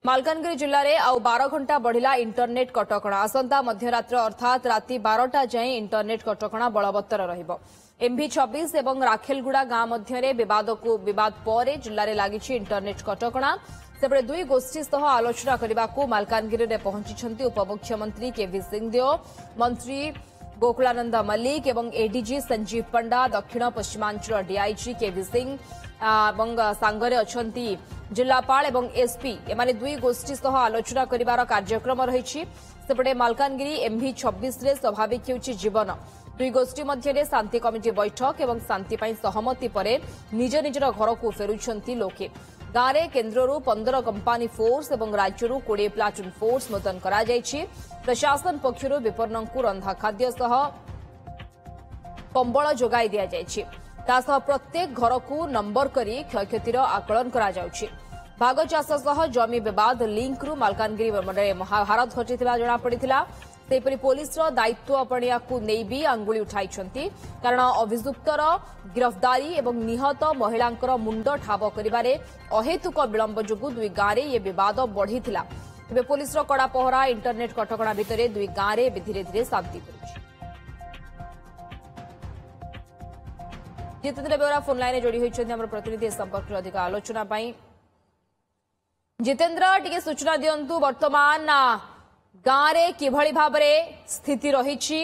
मालकानगिरी जिले में आउ 12 घंटा बढ़िला इंटरनेट कटकणा आसंता मध्यरात्र अर्थात राति 12टा जाए इंटरनेट कटकणा बलवत्तर रहिबो। MV26 और राखेलगुड़ा गांव मध्य विवाद पर जिले में लगी इंटरनेट कटकणा सेपटे दुई गोष्ठी सह आलोचना करने को मालकानगिरी में पहुंची उपमुख्यमंत्री केवी सिंहदेव, मंत्री गोकुलानंद मल्लिक और एडीजी संजीव पंडा, दक्षिण पश्चिमांचल डीआईजी केवी सिंह सांगरे अछंती जिलापाल और एसपी एमाने दुई गोष्ठी सह आलोचना करिवार कार्यक्रम रही। सेपटे मालकानगिरी MV26 रे स्वाभाविक होउछि जीवन। दुई गोष्ठी मध्य शांति कमिटी बैठक और शांति सहमति पर निज निजर घर को फेरुछंती लोके। गांव में केन्द्ररू 15 कंपानी फोर्स और राज्यरू 20 प्लाटून फोर्स मुतयन करा जायछि। प्रशासन पक्षर विपन्न को रंधा खाद्य सह कंबल जोगाई दिया जायछि। तासह प्रत्येक घर को नंबर करी क्षयक्षतिर आकलन करा जाउछि। भाग चाष सह जमी विवाद लिंक रु मालकानगिरी में महाभारत घटिथिला जणा पड़िथिला। सेपरि पुलिसर दायित्व अपणिया को नहीं भी आंगुली उठाइछंती कारण अभियुक्तर गिरफ्तारी और निहत महिलांकर मुंड ठाब करिबारे अहेतुक विलंब जोगु दुई गांव में यह विवाद बढ़िथिला। तेबे पुलिसर कड़ा पहरा इंटरनेट कटकणा भितर दुई गांव में धीरे धीरे शांति पड़ुछि। जितेन्द्र बेहरा फोन लाइन जोड़ी होइछन्ती हमर प्रतिनिधि संपर्क अधिक आलोचना पाई। जितेन्द्र टिके सूचना दियंतु वर्तमान गांव रे किभଳି भाबरे स्थिति रहिछि,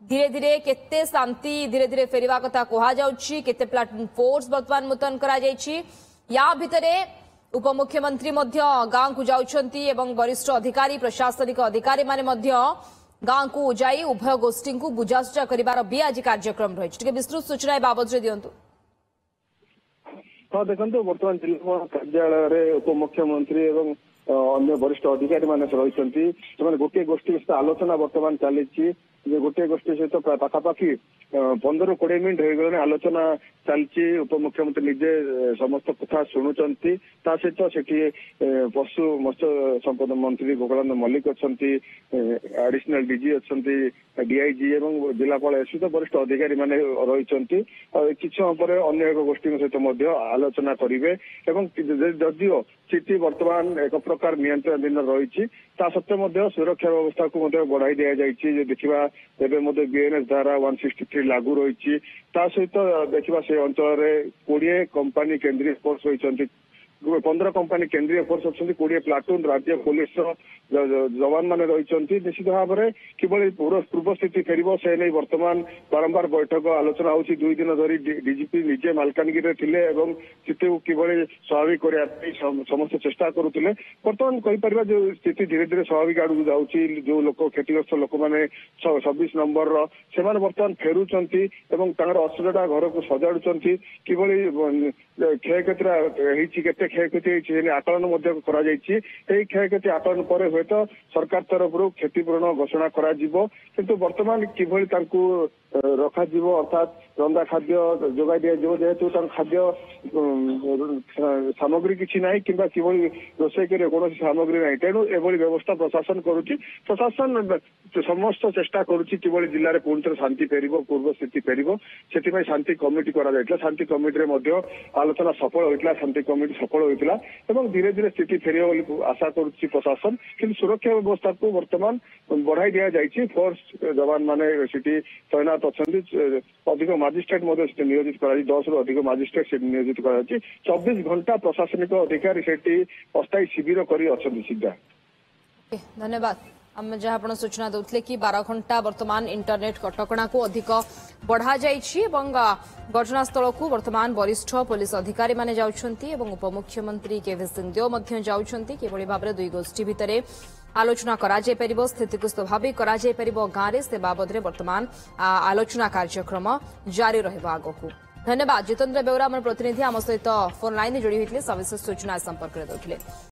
धीरे धीरे केते शांति धीरे धीरे फेरिवा कथा कहा जाउछि, केते प्लाटून फोर्स वर्तमान मुतयन करा जायछि। या भितरे उपमुख्यमंत्री मध्य गांव को जाउछन्ती एवं वरिष्ठ अधिकारी प्रशासनिक अधिकारी माने मध्य गांव को जाई उभय गोष्ठी को बुझासुझा करिवार भी आज कार्यक्रम रही। टिके विस्तृत सूचना बाबद रे दियंतु। हाँ देखो बर्तमान जिला कार्यालय उपमुख्यमंत्री और अन्य वरिष्ठ अधिकारी मान रही गोटे गोष्ठी सहित आलोचना बर्तमान चली। गोटे गोष्ठी सहित पाखापाखि 15-20 मिनिट हो गलानी आलोचना चलती। उपमुख्यमंत्री निजे समस्त कथा शुणुंट सहित सेठी पशु मत्स्य संपद मंत्री गोकुलानंद मल्लिक अच्छा, एडिशनल डीजी अच्छा, डीआईजी और जिलापाल एसपी तो वरिष्ठ अधिकारी मान रही। किसी समय पर अन्य एक गोष्ठी सहित आलोचना करेंगे। जदियो स्थिति बर्तमान एक प्रकार नियंत्रणाधीन रही सत्वे सुरक्षा व्यवस्था को बढ़ाई दि जाए। देखा बीएनएस धारा 163 लागू रही। सहित देखा से अंचल 20 कंपानी केंद्रीय फोर्स रही, 15 कंपानी केंद्रीय फोर्स अच्छा, 20 प्लाटून राज्य पुलिस जवान मान रही। निश्चित भाव में किभली पूर्व स्थिति फेर से नहीं बर्तमान बारंबार बैठक आलोचना होची। 2 दिन धरी डीजीपी निजे मालकानगिरी थिले एवं स्थिति को किभली स्वाभाविक करने समस्त चेष्टा करुले। बर्तमान कहीपर जो स्थिति धीरे धीरे स्वाभाविक आड़ जाऊँगी। जो लोक क्षतिग्रस्त लोक मैंने 26 नंबर से बर्तमान फेरुंट असुविधा घर को सजाड़ुंट किभली क्षयक्षति क्षयक्षति आकलन क्षयक्षति आकलन पर हुए तो सरकार तरफ क्षतिपूरण घोषणा करा किंतु बर्तमान किभली रखा अर्थात रंधा खाद्य जोगाई दिया जेहेतु खाद्य सामग्री किसी ना कि रोषे कौन सामग्री ना तेणु एभली व्यवस्था प्रशासन करुच्ची। प्रशासन समस्त चेष्टा करुच्ची किभली जिले में पुणी थे शांति फेर पूर्व स्थिति फेर से शांति कमिटी करा शांति कमिटी आलोचना सफल होता। शांति कमिटी सफल होता धीरे धीरे स्थिति फेर आशा करुच्ची प्रशासन। किंतु सुरक्षा व्यवस्था को बर्तमान बढ़ाई दि जाए। फोर्स जवान माने तैनात अच्छा, अधिक मजिस्ट्रेट नियोजित कर 10 रु अधिक मजिस्ट्रेट से नियोजित कर 24 घंटा प्रशासनिक अधिकारी से अस्थायी शिविर कर सीधा। धन्यवाद। आम जहाँ सूचना दौले कि 12 घंटा वर्तमान इंटरनेट कटकणा को अधिक बढ़ा जाइछि। घटनास्थल को वर्तमान वरिष्ठ पुलिस अधिकारी माने जाउछन्ती एवं उपमुख्यमंत्री केवी सिंहदेव जाउछन्ती। किभली भाबरे दुई गोष्ठी भितरे आलोचना करा जाय परिबो, स्थिति को स्वाभाविक करा जाय परिबो गांव रे से बाबद रे वर्तमान आलोचना कार्यक्रम जारी रहबो आगकू। धन्यवाद। जितेन्द्र बेहरा प्रतिनिधि आम सहित फोन लाइन जोड़ी होते सविशेष सूचना संपर्क में देते।